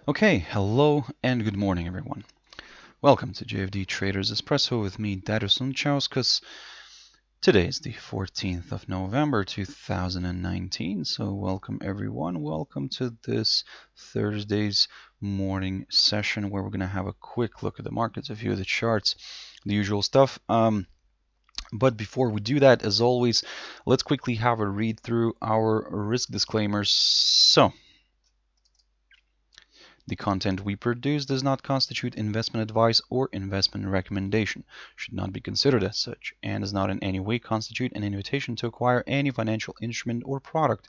Okay, hello and good morning, everyone. Welcome to JFD Traders Espresso with me, Darius Anucauskas. Today is the 14th of November 2019, so welcome everyone. Welcome to this Thursday's morning session where we're going to have a quick look at the markets, a few of the charts, the usual stuff. But before we do that, as always, let's quickly have a read through our risk disclaimers. So, the content we produce does not constitute investment advice or investment recommendation, should not be considered as such, and does not in any way constitute an invitation to acquire any financial instrument or product.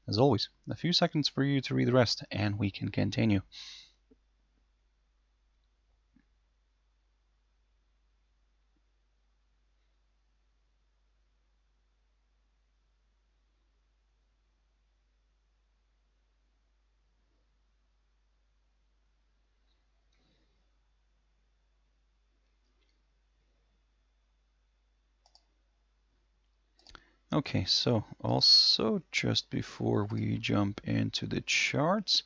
As always, a few seconds for you to read the rest, and we can continue. Okay, so also just before we jump into the charts,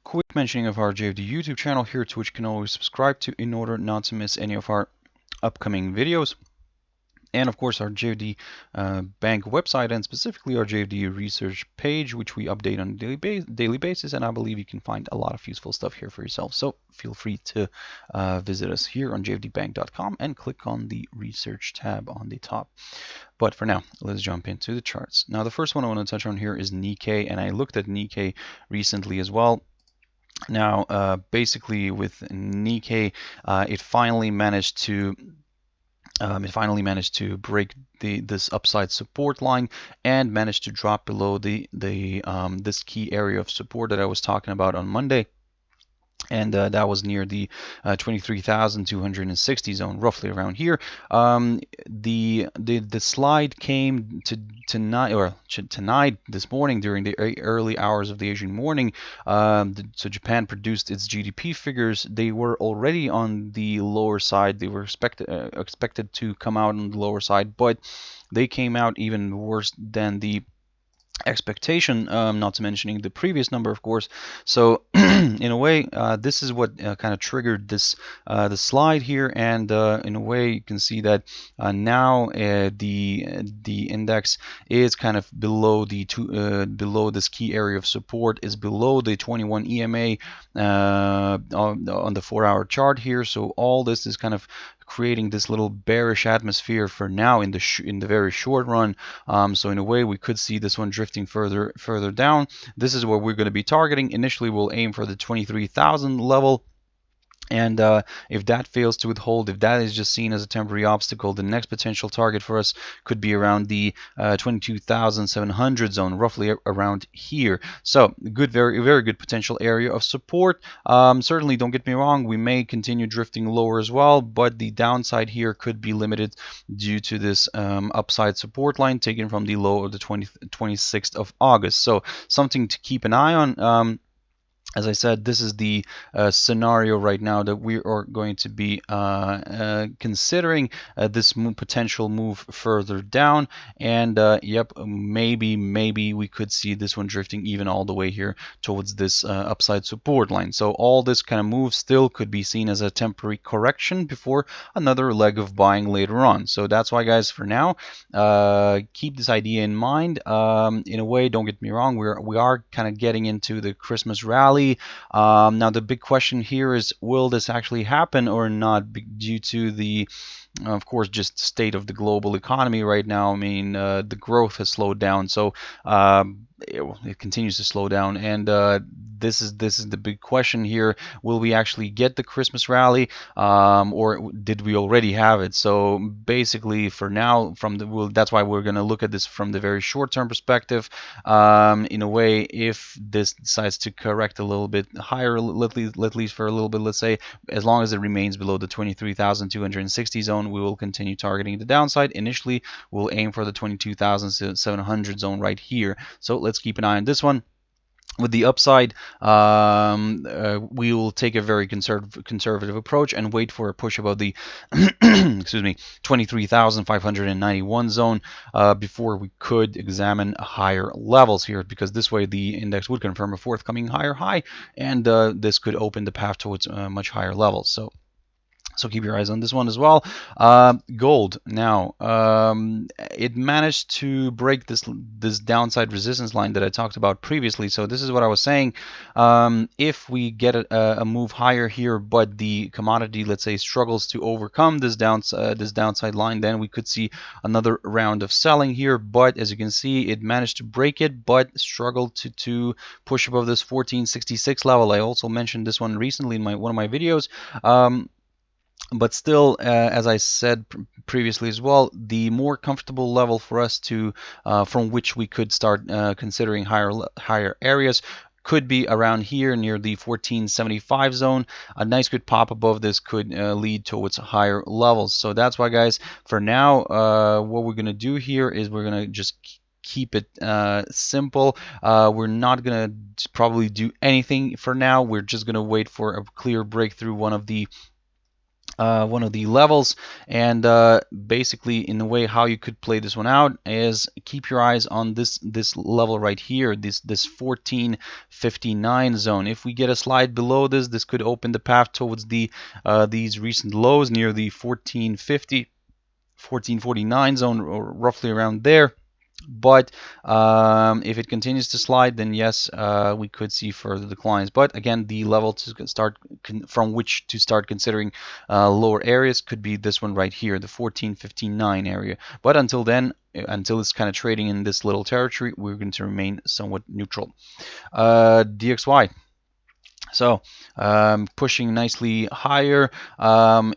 quick mentioning of our JFD YouTube channel here, to which you can always subscribe to in order not to miss any of our upcoming videos. And of course, our JFD bank website, and specifically our JFD research page, which we update on a daily basis. And I believe you can find a lot of useful stuff here for yourself. So feel free to visit us here on jfdbank.com and click on the research tab on the top. But for now, let's jump into the charts. Now, the first one I want to touch on here is Nikkei, and I looked at Nikkei recently as well. Now, basically with Nikkei, it finally managed to break this upside support line and managed to drop below this key area of support that I was talking about on Monday. And that was near the 23,260 zone, roughly around here. The slide came tonight this morning during the early hours of the Asian morning. So Japan produced its GDP figures. They were already on the lower side. They were expected to come out on the lower side, but they came out even worse than the expectation, not to mentioning the previous number, of course. So in a way, this is what kind of triggered this the slide here, and in a way you can see that now the index is kind of below below this key area of support, is below the 21 EMA on the 4-hour chart here. So all this is kind of creating this little bearish atmosphere for now in the very short run. So in a way, we could see this one drifting further down. This is what we're going to be targeting. Initially, we'll aim for the 23,000 level. And if that fails to withhold, if that is just seen as a temporary obstacle, the next potential target for us could be around the 22,700 zone, roughly around here. So good, very good potential area of support. Certainly, don't get me wrong, we may continue drifting lower as well, but the downside here could be limited due to this upside support line taken from the low of the 26th of August. So something to keep an eye on. As I said, this is the scenario right now that we are going to be considering this potential move further down. And yep, maybe we could see this one drifting even all the way here towards this upside support line. So all this kind of move still could be seen as a temporary correction before another leg of buying later on. So that's why, guys, for now, keep this idea in mind. In a way, don't get me wrong, we are kind of getting into the Christmas rally. Now the big question here is, will this actually happen or not, due to the, of course, just state of the global economy right now. I mean, the growth has slowed down, so it continues to slow down, and this is the big question here. Will we actually get the Christmas rally, or did we already have it? So basically, for now, that's why we're going to look at this from the very short-term perspective. In a way, if this decides to correct a little bit higher, at least for a little bit, let's say, as long as it remains below the 23,260 zone, we will continue targeting the downside. Initially, we'll aim for the 22,700 zone right here. So let's keep an eye on this one. With the upside, we will take a very conservative approach and wait for a push above the excuse me 23,591 zone before we could examine higher levels here, because this way the index would confirm a forthcoming higher high, and this could open the path towards much higher levels. So keep your eyes on this one as well. Gold now, it managed to break this downside resistance line that I talked about previously. So this is what I was saying. If we get a move higher here, but the commodity, let's say, struggles to overcome this downside line, then we could see another round of selling here. But as you can see, it managed to break it, but struggled to push above this 1466 level. I also mentioned this one recently in one of my videos. But still, as I said previously as well, the more comfortable level for us to from which we could start considering higher areas could be around here near the 1475 zone. A nice good pop above this could lead towards higher levels. So that's why, guys, for now, what we're going to do here is we're going to just keep it simple. We're not going to probably do anything for now. We're just going to wait for a clear breakthrough one of the levels, and basically in the way how you could play this one out is keep your eyes on this level right here, this 1459 zone. If we get a slide below this could open the path towards the these recent lows near the 1450 1449 zone, or roughly around there. But if it continues to slide, then yes, we could see further declines. But again, the level to start from which to start considering lower areas could be this one right here, the 1459 area. But until then, until it's kind of trading in this little territory, we're going to remain somewhat neutral. DXY. So pushing nicely higher.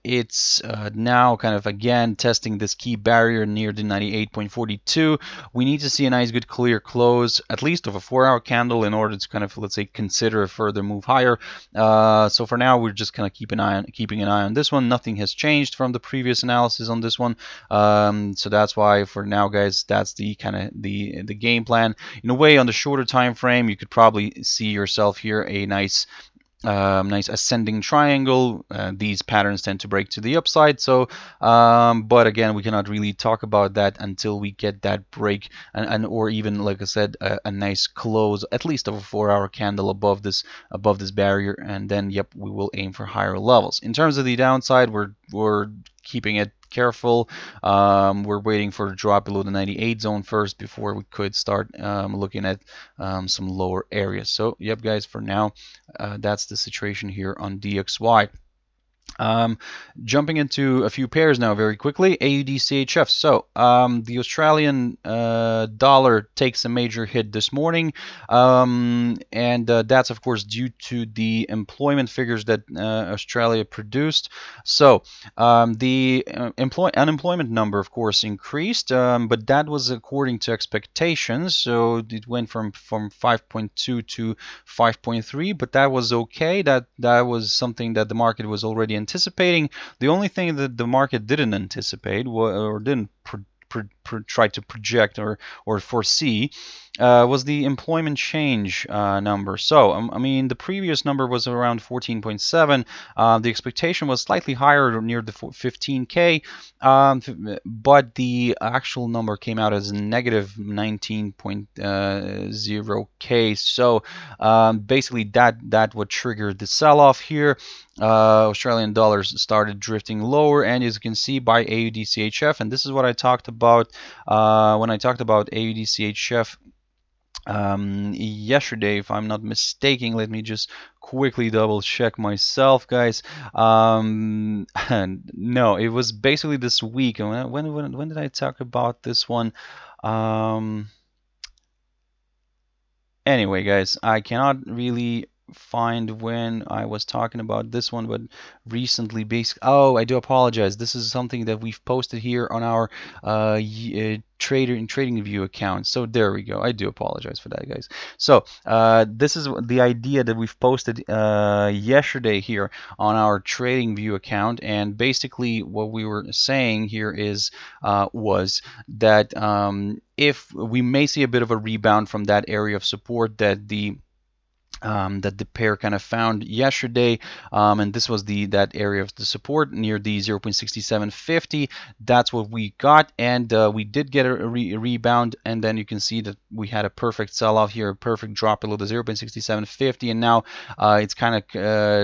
It's now kind of again testing this key barrier near the 98.42. We need to see a nice good clear close, at least of a 4-hour candle, in order to kind of, let's say, consider a further move higher. So for now, we're just kind of keeping an eye on this one. Nothing has changed from the previous analysis on this one. So that's why for now, guys, that's the kind of the game plan. In a way, on the shorter time frame, you could probably see yourself here a nice ascending triangle. These patterns tend to break to the upside, so but again, we cannot really talk about that until we get that break, and or even, like I said, a nice close, at least of a 4-hour candle above this barrier, and then yep, we will aim for higher levels. In terms of the downside, we're keeping it careful. We're waiting for a drop below the 98 zone first before we could start looking at some lower areas. So yep, guys, for now, that's the situation here on DXY. Jumping into a few pairs now very quickly. AUDCHF. So the Australian dollar takes a major hit this morning, and that's of course due to the employment figures that Australia produced. So the unemployment number, of course, increased, but that was according to expectations. So it went from 5.2 to 5.3, but that was okay. That was something that the market was already anticipating. The only thing that the market didn't anticipate or didn't try to project or foresee was the employment change number. So I mean, the previous number was around 14.7. The expectation was slightly higher, near the 15K, but the actual number came out as negative 19.0K. So basically that would trigger the sell-off here. Australian dollars started drifting lower, and as you can see by AUDCHF, and this is what I talked about when I talked about AUDCHF yesterday, if I'm not mistaken. Let me just quickly double check myself, guys. No, it was basically this week. When did I talk about this one? Anyway, guys, I cannot really find when I was talking about this one, but recently, oh, I do apologize. This is something that we've posted here on our trading view account. So there we go. I do apologize for that, guys. So this is the idea that we've posted yesterday here on our trading view account, and basically what we were saying here is was that if we may see a bit of a rebound from that area of support that the that the pair kind of found yesterday, and this was that area of the support near the 0.6750. That's what we got, and we did get a rebound, and then you can see that we had a perfect sell-off here, a perfect drop below the 0.6750, and now it's kind of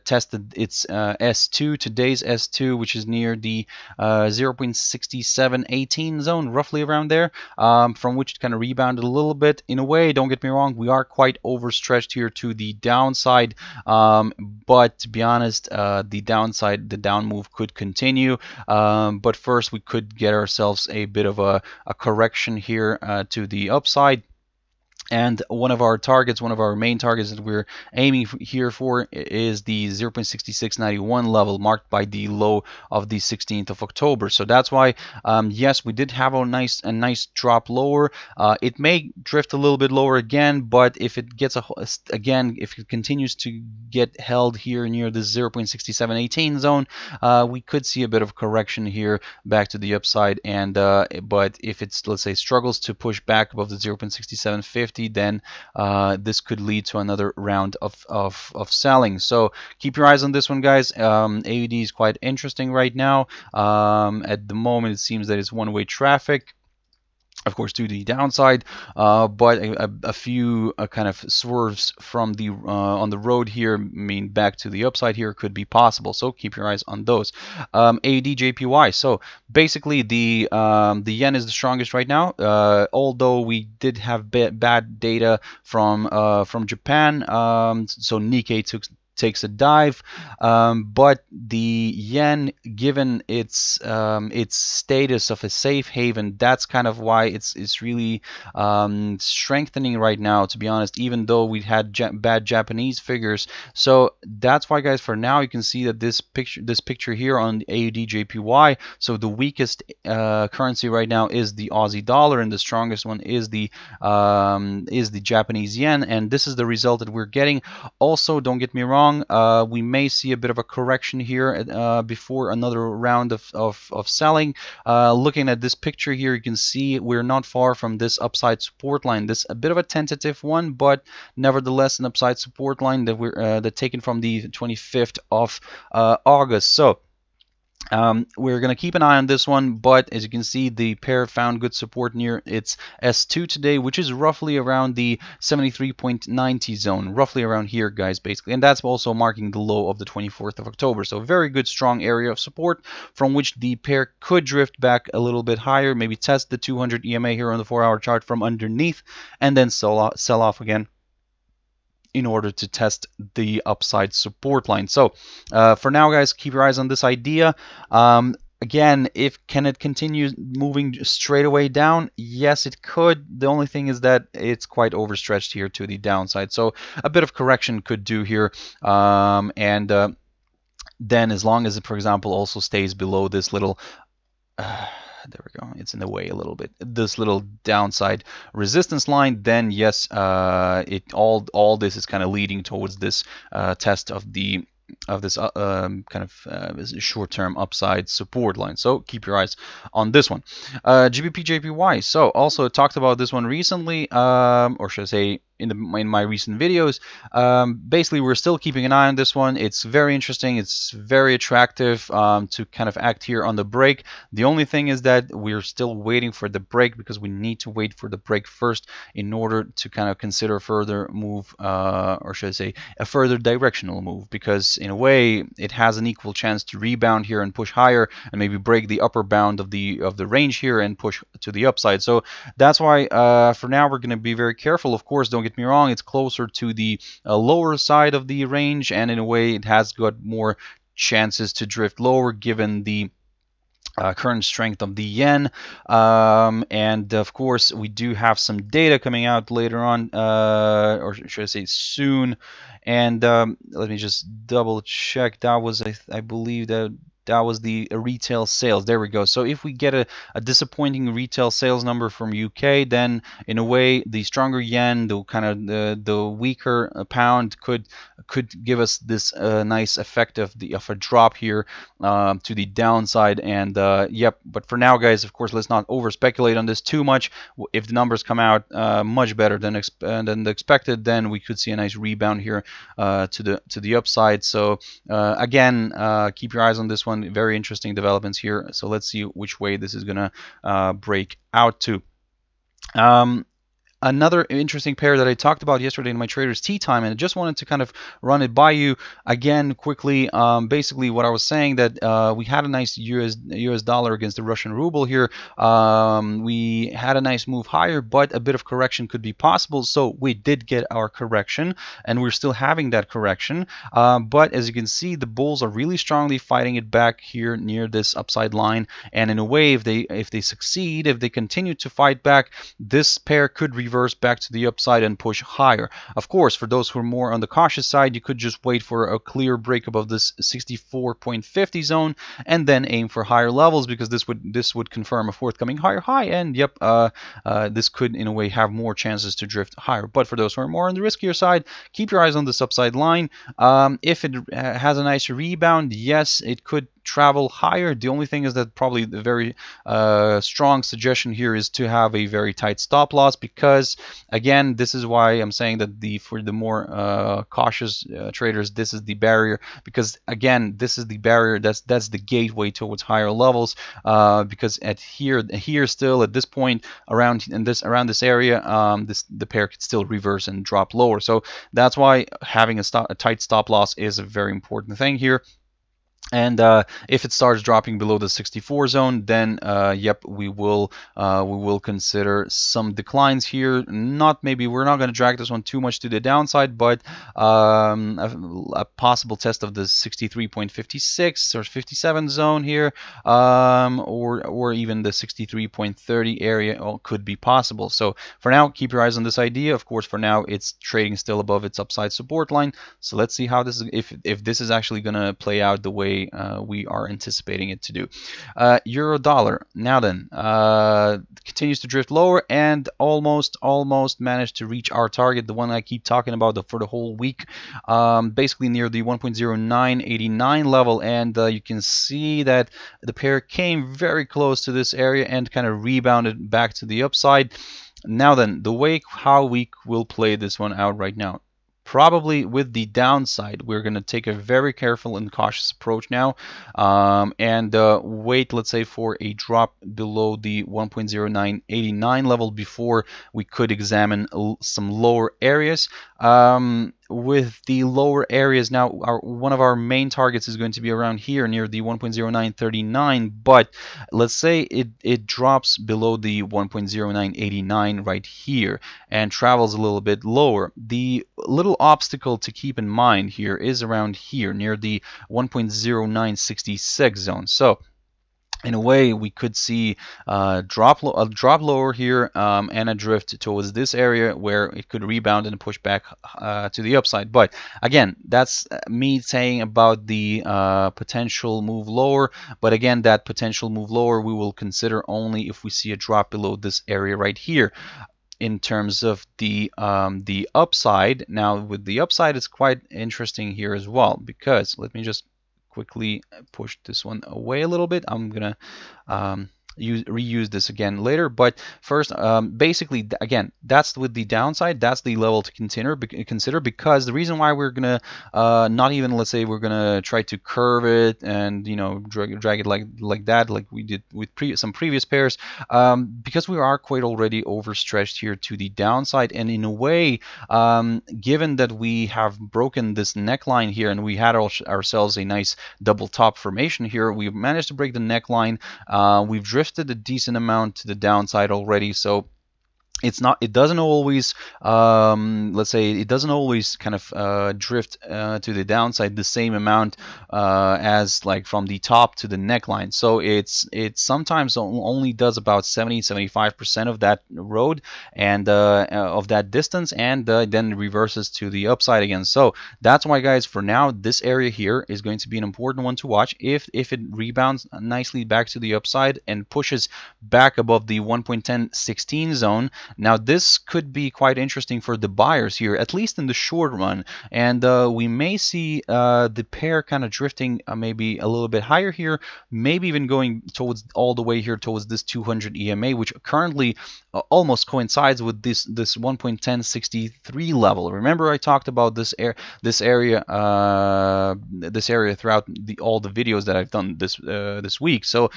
tested its S2, today's S2, which is near the 0.6718 zone, roughly around there, from which it kind of rebounded a little bit. In a way, don't get me wrong, we are quite overstretched here to the downside, but to be honest, the down move could continue, but first we could get ourselves a bit of a correction here to the upside. And one of our main targets that we're aiming here for is the 0.6691 level, marked by the low of the 16th of October. So that's why, yes, we did have a nice drop lower. It may drift a little bit lower again, but if it gets if it continues to get held here near the 0.6718 zone, we could see a bit of correction here back to the upside. And but if it's, let's say, struggles to push back above the 0.6750, then this could lead to another round of selling. So keep your eyes on this one, guys. AUD is quite interesting right now. At the moment, it seems that it's one-way traffic, of course, to the downside, but a few kind of swerves from the on the road here, mean back to the upside here, could be possible. So keep your eyes on those. AUDJPY. So basically, the yen is the strongest right now. Although we did have bad data from Japan, so Nikkei takes a dive, but the yen, given its status of a safe haven, that's kind of why it's really strengthening right now, to be honest, even though we had bad Japanese figures. So that's why, guys, for now you can see that this picture here on the AUDJPY, so the weakest currency right now is the Aussie dollar, and the strongest one is the Japanese yen, and this is the result that we're getting. Also, don't get me wrong, we may see a bit of a correction here before another round of selling. Looking at this picture here, you can see we're not far from this upside support line. This a bit of a tentative one, but nevertheless an upside support line that we're taken from the 25th of August. So we're going to keep an eye on this one, but as you can see, the pair found good support near its S2 today, which is roughly around the 73.90 zone, roughly around here, guys, basically. And that's also marking the low of the 24th of October. So a very good, strong area of support from which the pair could drift back a little bit higher, maybe test the 200 EMA here on the 4-hour chart from underneath, and then sell off again in order to test the upside support line. So for now, guys, keep your eyes on this idea. Again, can it continue moving straight away down? Yes, it could. The only thing is that it's quite overstretched here to the downside. So a bit of correction could do here. Then as long as it, for example, also stays below this little there we go, it's in the way a little bit, this little downside resistance line, then yes, all this is kind of leading towards this test of this short-term upside support line. So keep your eyes on this one. GBPJPY. So also talked about this one recently, or should I say in my recent videos. Basically, we're still keeping an eye on this one. It's very interesting. It's very attractive to kind of act here on the break. The only thing is that we're still waiting for the break, because we need to wait for the break first in order to kind of consider further move, or should I say a further directional move, because in a way it has an equal chance to rebound here and push higher and maybe break the upper bound of the range here and push to the upside. So that's why for now we're going to be very careful. Of course, don't get me wrong, it's closer to the lower side of the range, and in a way it has got more chances to drift lower given the current strength of the yen, and of course we do have some data coming out later on, or should I say soon, and let me just double check. That was I believe that that was the retail sales. There we go. So if we get a disappointing retail sales number from UK, then in a way the stronger yen, the kind of the weaker pound could give us this nice effect of a drop here to the downside. And yep, but for now, guys, of course, let's not over speculate on this too much. If the numbers come out much better than expected, then we could see a nice rebound here to the upside. So again, keep your eyes on this one. Very interesting developments here. So let's see which way this is gonna break out to. Another interesting pair that I talked about yesterday in my Traders Tea Time, and I just wanted to kind of run it by you again quickly. Basically, what I was saying that we had a nice US dollar against the Russian ruble here. We had a nice move higher, but a bit of correction could be possible. So we did get our correction, and we're still having that correction. But as you can see, the bulls are really strongly fighting it back here near this upside line. And in a way, if they succeed, if they continue to fight back, this pair could reverse back to the upside and push higher. Of course, for those who are more on the cautious side, you could just wait for a clear break above this 64.50 zone and then aim for higher levels, because this would confirm a forthcoming higher high, and yep, this could in a way have more chances to drift higher. But for those who are more on the riskier side, keep your eyes on this upside line. If it has a nice rebound, yes, it could travel higher. The only thing is that probably the very strong suggestion here is to have a very tight stop loss, because again, this is why I'm saying that for the more cautious traders, this is the barrier, because again, this is the barrier, that's the gateway towards higher levels, because here still at this point around this area, the pair could still reverse and drop lower. So that's why having a tight stop loss is a very important thing here. And if it starts dropping below the 64 zone, then yep, we will consider some declines here. We're not going to drag this one too much to the downside, but a possible test of the 63.56 or 57 zone here, or even the 63.30 area could be possible. So for now, keep your eyes on this idea. Of course, for now, it's trading still above its upside support line. So let's see how this is, if this is actually going to play out the way we are anticipating it to do. Euro dollar now then continues to drift lower and almost managed to reach our target, the one I keep talking about for the whole week, basically near the 1.0989 level. And you can see that the pair came very close to this area and kind of rebounded back to the upside. Now then, the way how we will play this one out right now, probably with the downside, we're going to take a very careful and cautious approach now, and wait, let's say, for a drop below the 1.0989 level before we could examine some lower areas. With the lower areas now, one of our main targets is going to be around here near the 1.0939, but let's say it drops below the 1.0989 right here and travels a little bit lower. The little obstacle to keep in mind here is around here near the 1.0966 zone. So in a way, we could see a drop lower here, and a drift towards this area where it could rebound and push back to the upside. But again, that's me saying about the potential move lower. But again, that potential move lower we will consider only if we see a drop below this area right here. In terms of the upside, now with the upside, it's quite interesting here as well, because let me just quickly push this one away a little bit. I'm gonna reuse this again later, but first, basically, again, that's with the downside. That's the level to consider, because the reason why we're gonna not even, let's say, we're gonna try to curve it and drag it like that, like we did with some previous pairs, because we are quite already overstretched here to the downside. And in a way, given that we have broken this neckline here and we had ourselves a nice double top formation here, we've managed to break the neckline. We've drifted a decent amount to the downside already. So it doesn't always let's say it doesn't always kind of drift to the downside the same amount as like from the top to the neckline. So it sometimes only does about 75% of that road and of that distance, and then reverses to the upside again. So that's why, guys, for now this area here is going to be an important one to watch. If it rebounds nicely back to the upside and pushes back above the 1.1016 zone, now this could be quite interesting for the buyers here, at least in the short run, and we may see the pair kind of drifting maybe a little bit higher here, maybe even going towards all the way here towards this 200 EMA, which currently almost coincides with this 1.1063 level. Remember, I talked about this area throughout all the videos that I've done this week. So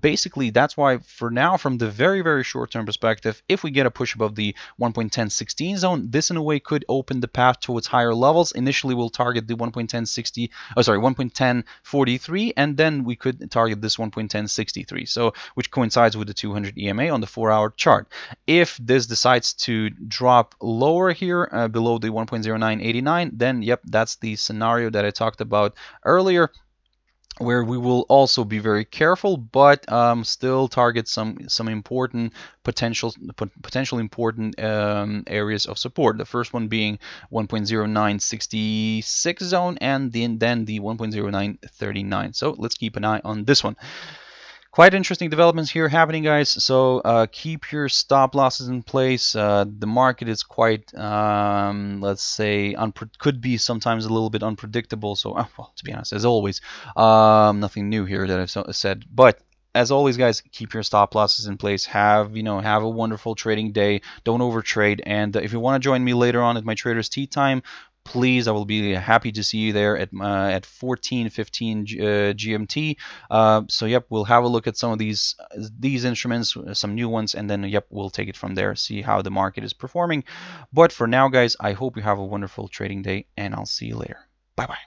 basically, that's why for now, from the very short term perspective, if we get a push above the 1.1016 zone, this in a way could open the path towards higher levels. Initially, we'll target the 1.1043, and then we could target this 1.1063, so which coincides with the 200 EMA on the 4-hour chart. If this decides to drop lower here below the 1.0989, then yep, that's the scenario that I talked about earlier, where we will also be very careful, but still target some potentially important areas of support. The first one being 1.0966 zone, and then the 1.0939. So let's keep an eye on this one. Quite interesting developments here happening, guys. So keep your stop losses in place. The market is quite, let's say, could be sometimes a little bit unpredictable. So, well, to be honest, as always, nothing new here that I've said. But as always, guys, keep your stop losses in place. Have a wonderful trading day. Don't overtrade. And if you want to join me later on at my Traders Tea Time, please, I will be happy to see you there at 14:15 GMT. So yep, we'll have a look at some of these instruments, some new ones, and then yep, we'll take it from there, see how the market is performing. But for now, guys, I hope you have a wonderful trading day, and I'll see you later. Bye bye.